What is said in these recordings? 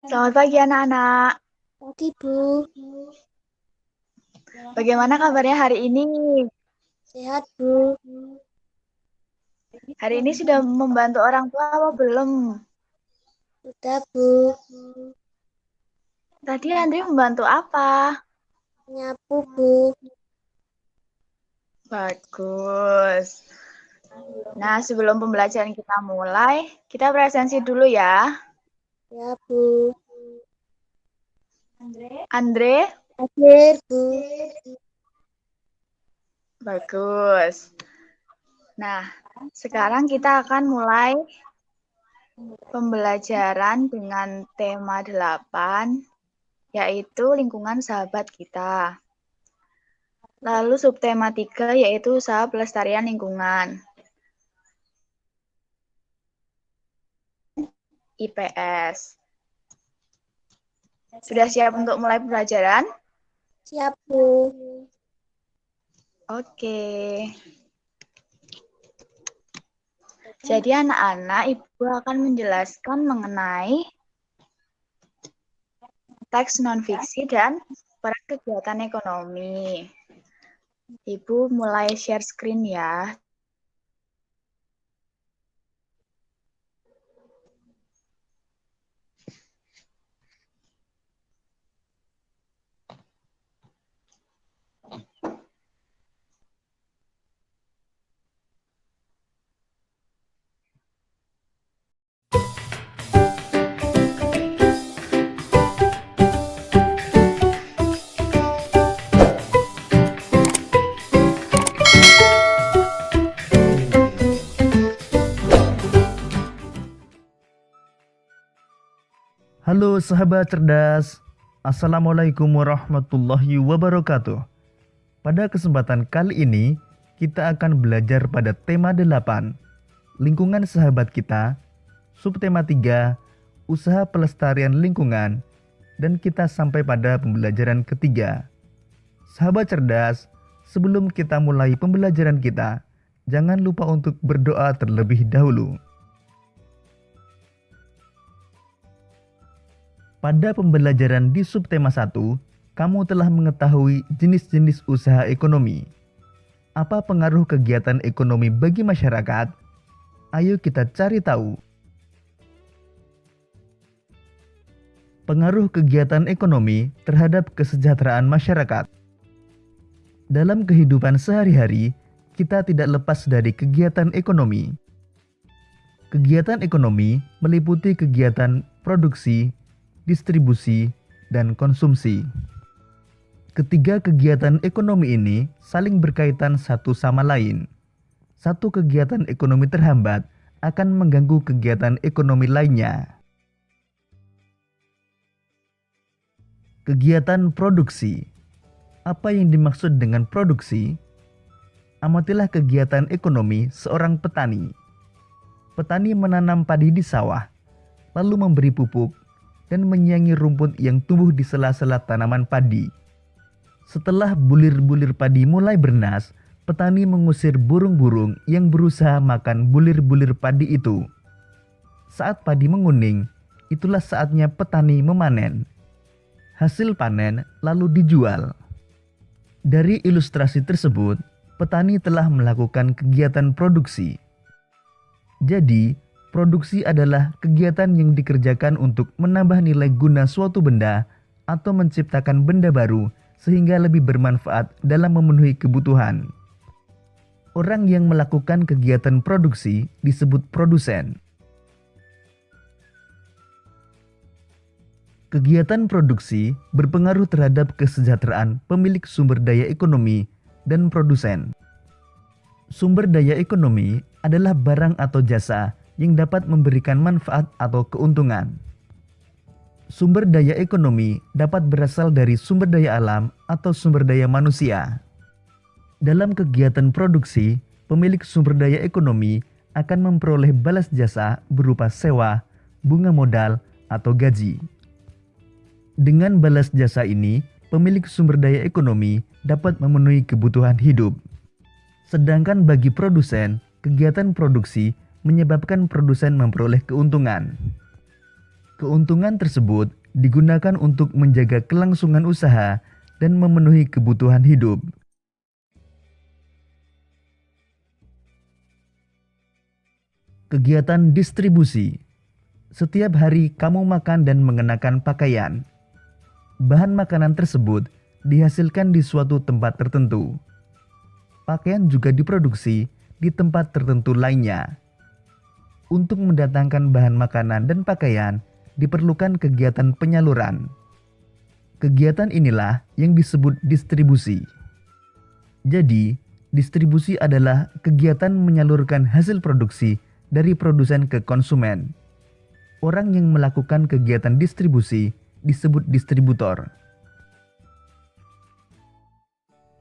Selamat pagi anak-anak. Pagi, Bu. Bagaimana kabarnya hari ini? Sehat, Bu. Hari ini sudah membantu orang tua apa belum? Udah, Bu. Tadi Andri membantu apa? Nyapu, Bu. Bagus. Nah, sebelum pembelajaran kita mulai, kita presensi dulu ya. Ya, Bu. Andre, Hadir, Bu. bagus. Nah, sekarang kita akan mulai pembelajaran dengan tema 8, yaitu lingkungan sahabat kita. Lalu subtema 3 yaitu usaha pelestarian lingkungan. IPS. Sudah siap untuk mulai pembelajaran? Siap, Bu. Oke. Jadi anak-anak, Ibu akan menjelaskan mengenai teks non-fiksi dan peran kegiatan ekonomi. Ibu mulai share screen ya. Halo sahabat cerdas, Assalamualaikum warahmatullahi wabarakatuh. Pada kesempatan kali ini, kita akan belajar pada tema 8, lingkungan sahabat kita, subtema 3, usaha pelestarian lingkungan, dan kita sampai pada pembelajaran ketiga. Sahabat cerdas, sebelum kita mulai pembelajaran kita, jangan lupa untuk berdoa terlebih dahulu. Pada pembelajaran di subtema 1, kamu telah mengetahui jenis-jenis usaha ekonomi. Apa pengaruh kegiatan ekonomi bagi masyarakat? Ayo kita cari tahu. Pengaruh kegiatan ekonomi terhadap kesejahteraan masyarakat. Dalam kehidupan sehari-hari, kita tidak lepas dari kegiatan ekonomi. Kegiatan ekonomi meliputi kegiatan produksi, distribusi, dan konsumsi. Ketiga kegiatan ekonomi ini saling berkaitan satu sama lain. Satu kegiatan ekonomi terhambat akan mengganggu kegiatan ekonomi lainnya. Kegiatan produksi. Apa yang dimaksud dengan produksi? Amatilah kegiatan ekonomi seorang petani. Petani menanam padi di sawah, lalu memberi pupuk dan menyiangi rumput yang tumbuh di sela-sela tanaman padi. Setelah bulir-bulir padi mulai bernas, petani mengusir burung-burung yang berusaha makan bulir-bulir padi itu. Saat padi menguning, itulah saatnya petani memanen. Hasil panen lalu dijual. Dari ilustrasi tersebut, petani telah melakukan kegiatan produksi. Jadi, produksi adalah kegiatan yang dikerjakan untuk menambah nilai guna suatu benda atau menciptakan benda baru sehingga lebih bermanfaat dalam memenuhi kebutuhan. Orang yang melakukan kegiatan produksi disebut produsen. Kegiatan produksi berpengaruh terhadap kesejahteraan pemilik sumber daya ekonomi dan produsen. Sumber daya ekonomi adalah barang atau jasa yang dapat memberikan manfaat atau keuntungan. Sumber daya ekonomi dapat berasal dari sumber daya alam atau sumber daya manusia. Dalam kegiatan produksi, pemilik sumber daya ekonomi akan memperoleh balas jasa berupa sewa, bunga modal, atau gaji. Dengan balas jasa ini, pemilik sumber daya ekonomi dapat memenuhi kebutuhan hidup. Sedangkan bagi produsen, kegiatan produksi menyebabkan produsen memperoleh keuntungan. Keuntungan tersebut digunakan untuk menjaga kelangsungan usaha dan memenuhi kebutuhan hidup. Kegiatan distribusi. Setiap hari kamu makan dan mengenakan pakaian. Bahan makanan tersebut dihasilkan di suatu tempat tertentu. Pakaian juga diproduksi di tempat tertentu lainnya. Untuk mendatangkan bahan makanan dan pakaian, diperlukan kegiatan penyaluran. Kegiatan inilah yang disebut distribusi. Jadi, distribusi adalah kegiatan menyalurkan hasil produksi dari produsen ke konsumen. Orang yang melakukan kegiatan distribusi disebut distributor.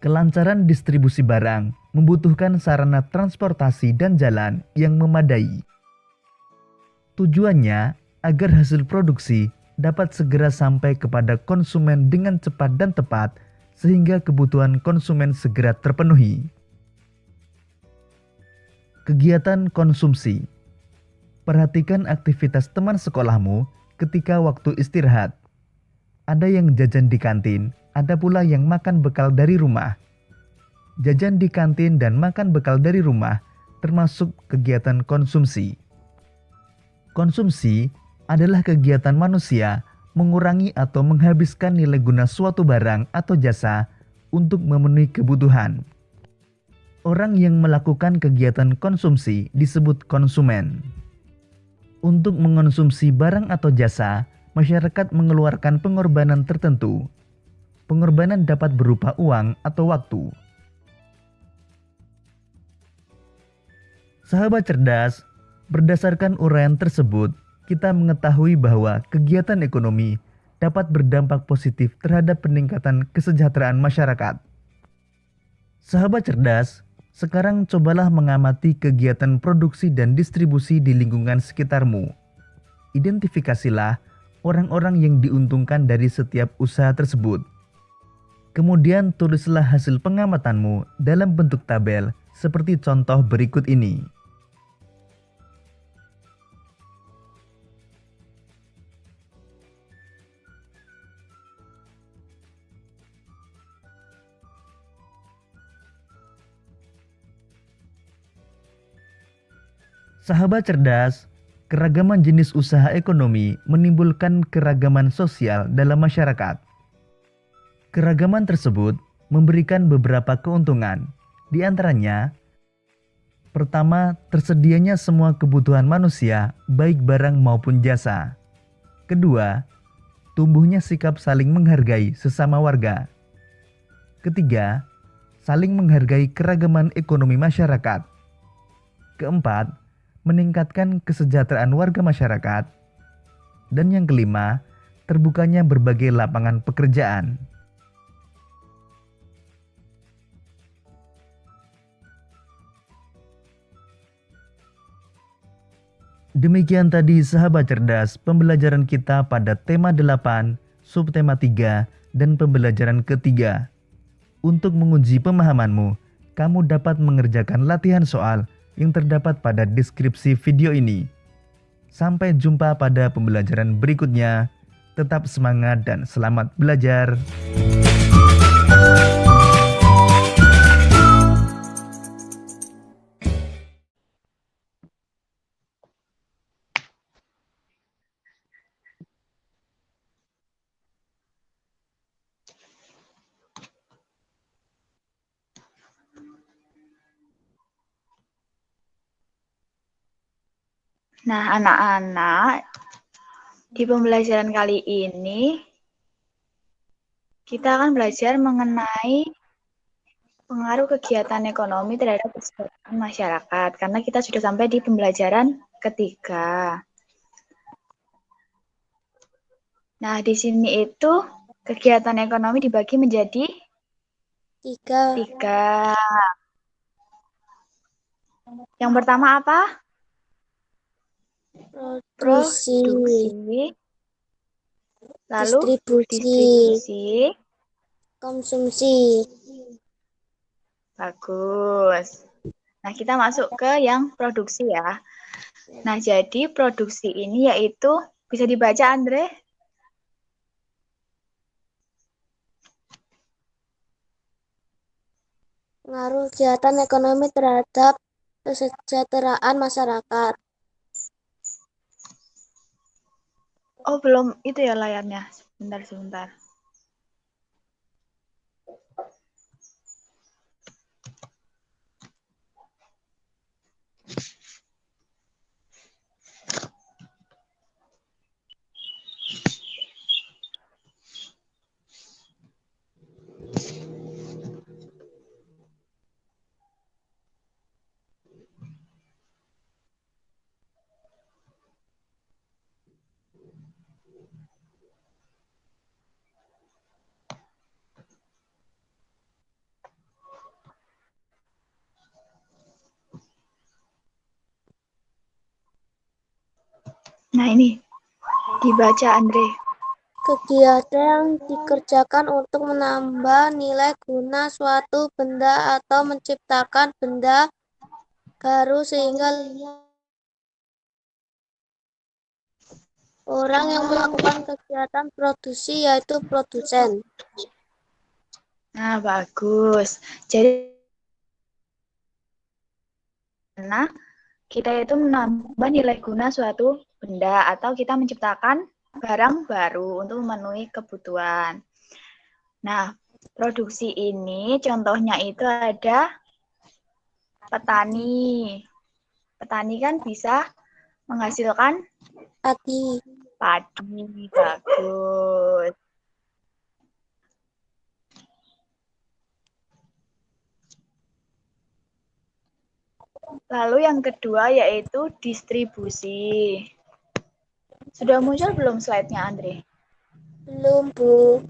Kelancaran distribusi barang membutuhkan sarana transportasi dan jalan yang memadai. Tujuannya agar hasil produksi dapat segera sampai kepada konsumen dengan cepat dan tepat sehingga kebutuhan konsumen segera terpenuhi. Kegiatan konsumsi. Perhatikan aktivitas teman sekolahmu ketika waktu istirahat. Ada yang jajan di kantin, ada pula yang makan bekal dari rumah. Jajan di kantin dan makan bekal dari rumah termasuk kegiatan konsumsi. Konsumsi adalah kegiatan manusia mengurangi atau menghabiskan nilai guna suatu barang atau jasa untuk memenuhi kebutuhan. Orang yang melakukan kegiatan konsumsi disebut konsumen. Untuk mengonsumsi barang atau jasa, masyarakat mengeluarkan pengorbanan tertentu. Pengorbanan dapat berupa uang atau waktu. Sahabat cerdas, berdasarkan uraian tersebut, kita mengetahui bahwa kegiatan ekonomi dapat berdampak positif terhadap peningkatan kesejahteraan masyarakat. Sahabat cerdas, sekarang cobalah mengamati kegiatan produksi dan distribusi di lingkungan sekitarmu. Identifikasilah orang-orang yang diuntungkan dari setiap usaha tersebut. Kemudian tulislah hasil pengamatanmu dalam bentuk tabel seperti contoh berikut ini. Sahabat cerdas, keragaman jenis usaha ekonomi menimbulkan keragaman sosial dalam masyarakat. Keragaman tersebut memberikan beberapa keuntungan. Di antaranya, pertama, tersedianya semua kebutuhan manusia, baik barang maupun jasa. Kedua, tumbuhnya sikap saling menghargai sesama warga. Ketiga, saling menghargai keragaman ekonomi masyarakat. Keempat, meningkatkan kesejahteraan warga masyarakat. Dan yang kelima, terbukanya berbagai lapangan pekerjaan. Demikian tadi sahabat cerdas pembelajaran kita pada tema 8, subtema 3, dan pembelajaran ketiga. Untuk menguji pemahamanmu, kamu dapat mengerjakan latihan soal yang terdapat pada deskripsi video ini. Sampai jumpa pada pembelajaran berikutnya. Tetap semangat dan selamat belajar. Nah, anak-anak, di pembelajaran kali ini kita akan belajar mengenai pengaruh kegiatan ekonomi terhadap kesejahteraan masyarakat, karena kita sudah sampai di pembelajaran ketiga. Nah, di sini itu kegiatan ekonomi dibagi menjadi tiga. Yang pertama apa? Produksi. Lalu distribusi. Konsumsi. Bagus. Nah, kita masuk ke yang produksi ya. Nah, jadi produksi ini yaitu Bisa dibaca, Andre? Pengaruh kegiatan ekonomi terhadap kesejahteraan masyarakat. Oh, belum itu ya layarnya. Sebentar. Nah, ini dibaca, Andre. Kegiatan yang dikerjakan untuk menambah nilai guna suatu benda atau menciptakan benda baru sehingga orang yang melakukan kegiatan produksi yaitu produsen. Nah, bagus. Jadi, nah, kita itu menambah nilai guna suatu benda atau kita menciptakan barang baru untuk memenuhi kebutuhan. Nah, produksi ini contohnya itu ada petani. Petani kan bisa menghasilkan Tadi padi. Bagus. Lalu yang kedua yaitu distribusi. Sudah muncul belum slide-nya, Andre? belum, Bu.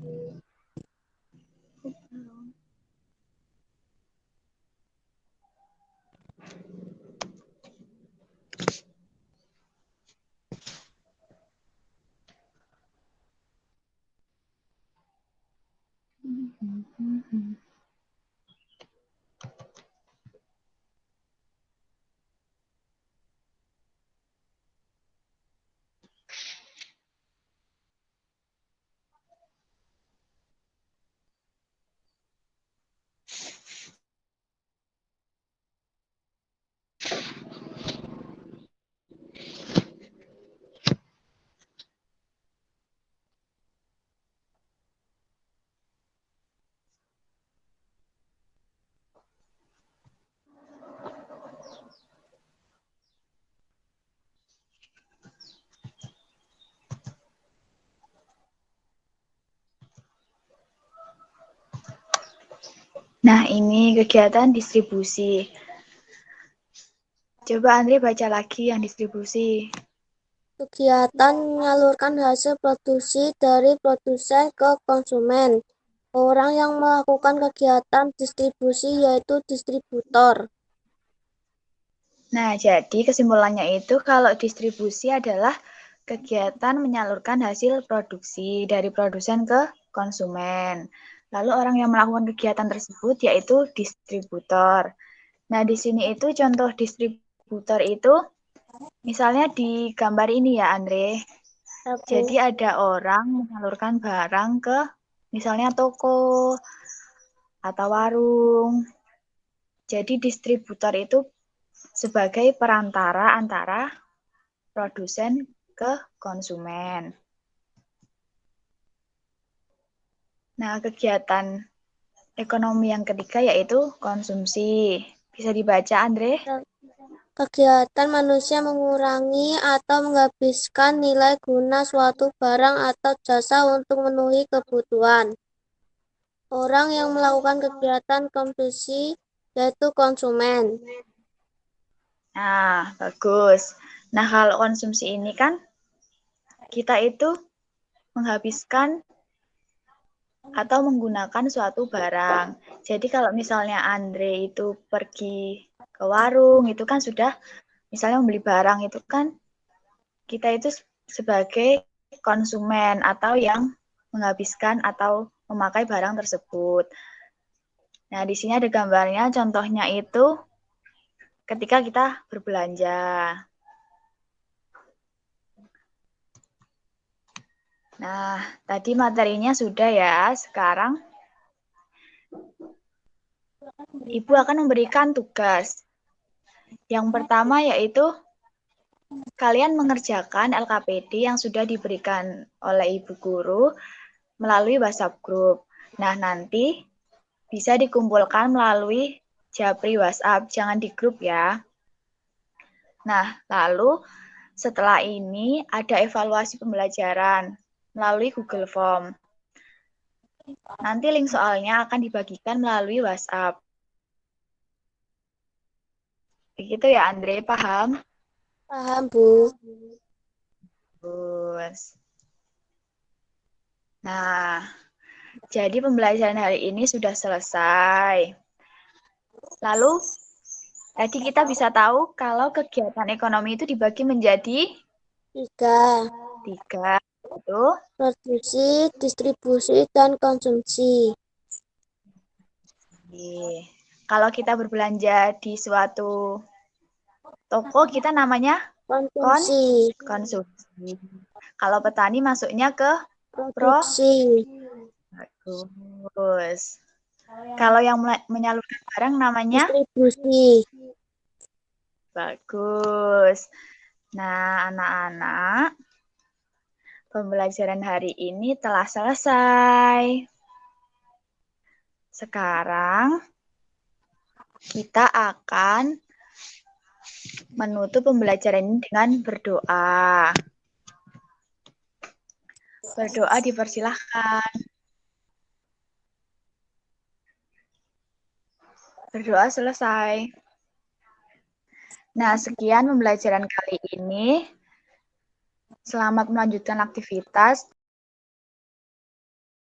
Nah, ini kegiatan distribusi. Coba Andre baca lagi yang distribusi. Kegiatan menyalurkan hasil produksi dari produsen ke konsumen. Orang yang melakukan kegiatan distribusi yaitu distributor. Nah, jadi kesimpulannya itu kalau distribusi adalah kegiatan menyalurkan hasil produksi dari produsen ke konsumen. Lalu orang yang melakukan kegiatan tersebut yaitu distributor. Nah, di sini itu contoh distributor itu misalnya di gambar ini ya, Andre. Jadi ada orang menyalurkan barang ke misalnya toko atau warung. Jadi distributor itu sebagai perantara antara produsen ke konsumen. Nah, kegiatan ekonomi yang ketiga yaitu konsumsi. Bisa dibaca, Andre? Kegiatan manusia mengurangi atau menghabiskan nilai guna suatu barang atau jasa untuk memenuhi kebutuhan. Orang yang melakukan kegiatan konsumsi yaitu konsumen. Nah, bagus. Nah, kalau konsumsi ini kan kita itu menghabiskan atau menggunakan suatu barang. Jadi kalau misalnya Andre itu pergi ke warung, itu kan sudah misalnya membeli barang itu kan kita itu sebagai konsumen atau yang menghabiskan atau memakai barang tersebut. Nah, di sini ada gambarnya, contohnya itu ketika kita berbelanja. Nah, tadi materinya sudah ya. Sekarang Ibu akan memberikan tugas. Yang pertama yaitu kalian mengerjakan LKPD yang sudah diberikan oleh Ibu Guru melalui WhatsApp Group. Nah, nanti bisa dikumpulkan melalui Japri WhatsApp, jangan di grup ya. Nah, lalu setelah ini ada evaluasi pembelajaran melalui Google Form. Nanti link soalnya akan dibagikan melalui WhatsApp. Begitu ya, Andre, paham? Paham, Bu. Terus. Nah, jadi pembelajaran hari ini sudah selesai. Lalu, tadi kita bisa tahu kalau kegiatan ekonomi itu dibagi menjadi 3. 3. Itu Produksi, distribusi, dan konsumsi. kalau kita berbelanja di suatu toko, kita namanya Konsumsi. konsumsi. Kalau petani masuknya ke Produksi. bagus. Kalau yang menyalurkan barang namanya Distribusi. bagus. Nah, anak-anak, pembelajaran hari ini telah selesai. Sekarang kita akan menutup pembelajaran ini dengan berdoa. Berdoa dipersilahkan. Berdoa selesai. Nah, sekian pembelajaran kali ini. Selamat melanjutkan aktivitas.